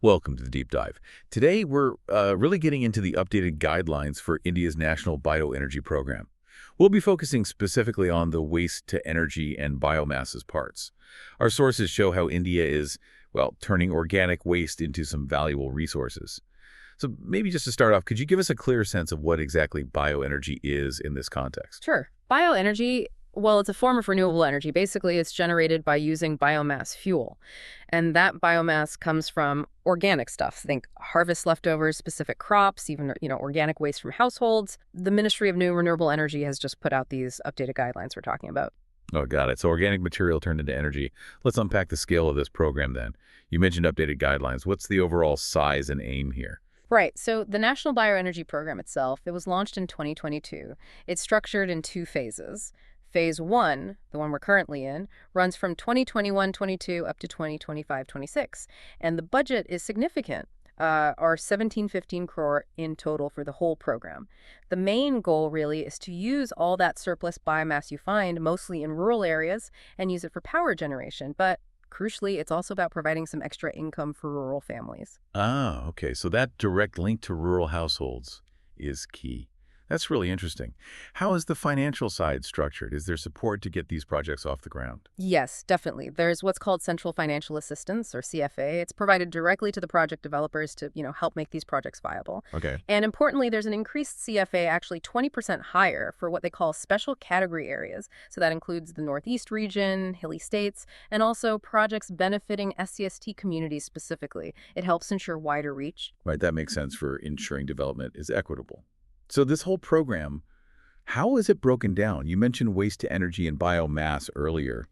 Welcome to the Deep Dive. Today, we're really getting into the updated guidelines for India's National Bioenergy Program. We'll be focusing specifically on the waste-to-energy and biomasses parts. Our sources show how India is, well, turning organic waste into some valuable resources. So maybe just to start off, could you give us a clear sense of what exactly bioenergy is in this context? Sure. Bioenergy, well, it's a form of renewable energy. Basically, it's generated by using biomass fuel. And that biomass comes from organic stuff. Think harvest leftovers, specific crops, even, organic waste from households. The Ministry of New Renewable Energy has just put out these updated guidelines we're talking about. Oh, got it. So organic material turned into energy. Let's unpack the scale of this program then. You mentioned updated guidelines. What's the overall size and aim here? Right. So the National Bioenergy Program itself, it was launched in 2022. It's structured in two phases. Phase 1, the one we're currently in, runs from 2021-22 up to 2025-26. And the budget is significant, are 1715 crore in total for the whole program. The main goal really is to use all that surplus biomass you find, mostly in rural areas, and use it for power generation. But crucially, it's also about providing some extra income for rural families. Ah, okay. So that direct link to rural households is key. That's really interesting. How is the financial side structured? Is there support to get these projects off the ground? Yes, definitely. There's what's called Central Financial Assistance, or CFA. It's provided directly to the project developers to, help make these projects viable. Okay. And importantly, there's an increased CFA, actually 20% higher for what they call special category areas. So that includes the Northeast region, hilly states, and also projects benefiting SCST communities specifically. It helps ensure wider reach. Right, that makes sense for ensuring development is equitable. So this whole program, how is it broken down? You mentioned waste to energy and biomass earlier.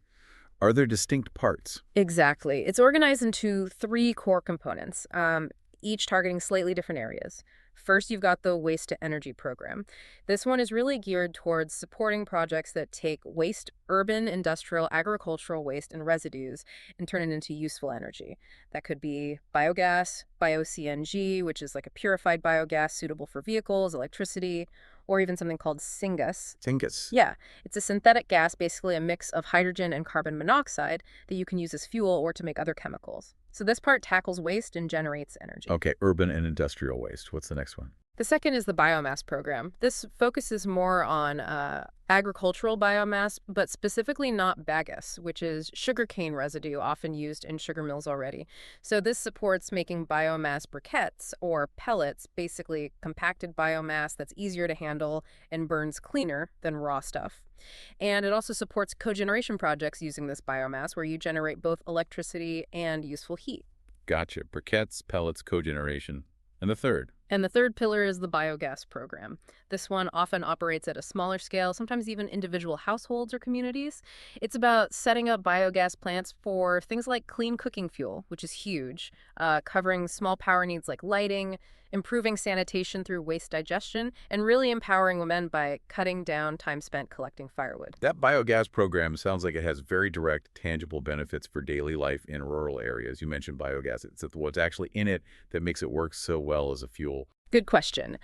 Are there distinct parts? Exactly. It's organized into three core components, each targeting slightly different areas. First, you've got the waste to energy program. This one is really geared towards supporting projects that take waste, urban, industrial, agricultural waste, and residues and turn it into useful energy. That could be biogas, bio-CNG, which is like a purified biogas suitable for vehicles, electricity, or even something called syngas. Tingus. Yeah, it's a synthetic gas, basically a mix of hydrogen and carbon monoxide that you can use as fuel or to make other chemicals. So this part tackles waste and generates energy. Okay, urban and industrial waste. What's the next one? The second is the biomass program. This focuses more on agricultural biomass, but specifically not bagasse, which is sugarcane residue often used in sugar mills already. So this supports making biomass briquettes or pellets, basically compacted biomass that's easier to handle and burns cleaner than raw stuff. And it also supports cogeneration projects using this biomass where you generate both electricity and useful heat. Gotcha. Briquettes, pellets, cogeneration. And the third? And the third pillar is the biogas program. This one often operates at a smaller scale, sometimes even individual households or communities. It's about setting up biogas plants for things like clean cooking fuel, which is huge, covering small power needs like lighting, improving sanitation through waste digestion, and really empowering women by cutting down time spent collecting firewood. That biogas program sounds like it has very direct, tangible benefits for daily life in rural areas. You mentioned biogas. It's what's actually in it that makes it work so well as a fuel. Good question.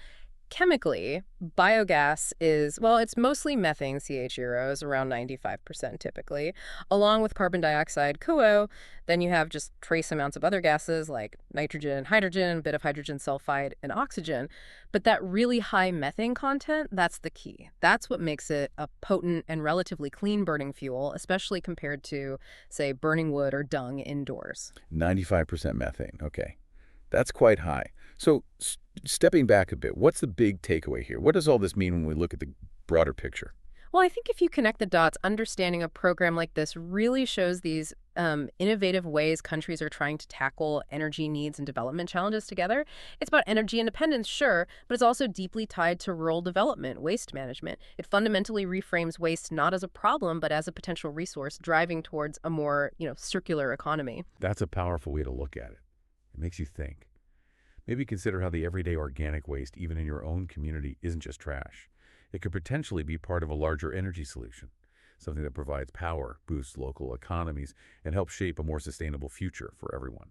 Chemically, biogas is, well, it's mostly methane CH0s, around 95% typically, along with carbon dioxide, CoO. Then you have just trace amounts of other gases like nitrogen, hydrogen, a bit of hydrogen sulfide, and oxygen. But that really high methane content, that's the key. That's what makes it a potent and relatively clean burning fuel, especially compared to, say, burning wood or dung indoors. 95% methane. Okay. That's quite high. So stepping back a bit, what's the big takeaway here? What does all this mean when we look at the broader picture? Well, I think if you connect the dots, understanding a program like this really shows these innovative ways countries are trying to tackle energy needs and development challenges together. It's about energy independence, sure, but it's also deeply tied to rural development, waste management. It fundamentally reframes waste not as a problem, but as a potential resource driving towards a more, circular economy. That's a powerful way to look at it. It makes you think. Maybe consider how the everyday organic waste, even in your own community, isn't just trash. It could potentially be part of a larger energy solution, something that provides power, boosts local economies, and helps shape a more sustainable future for everyone.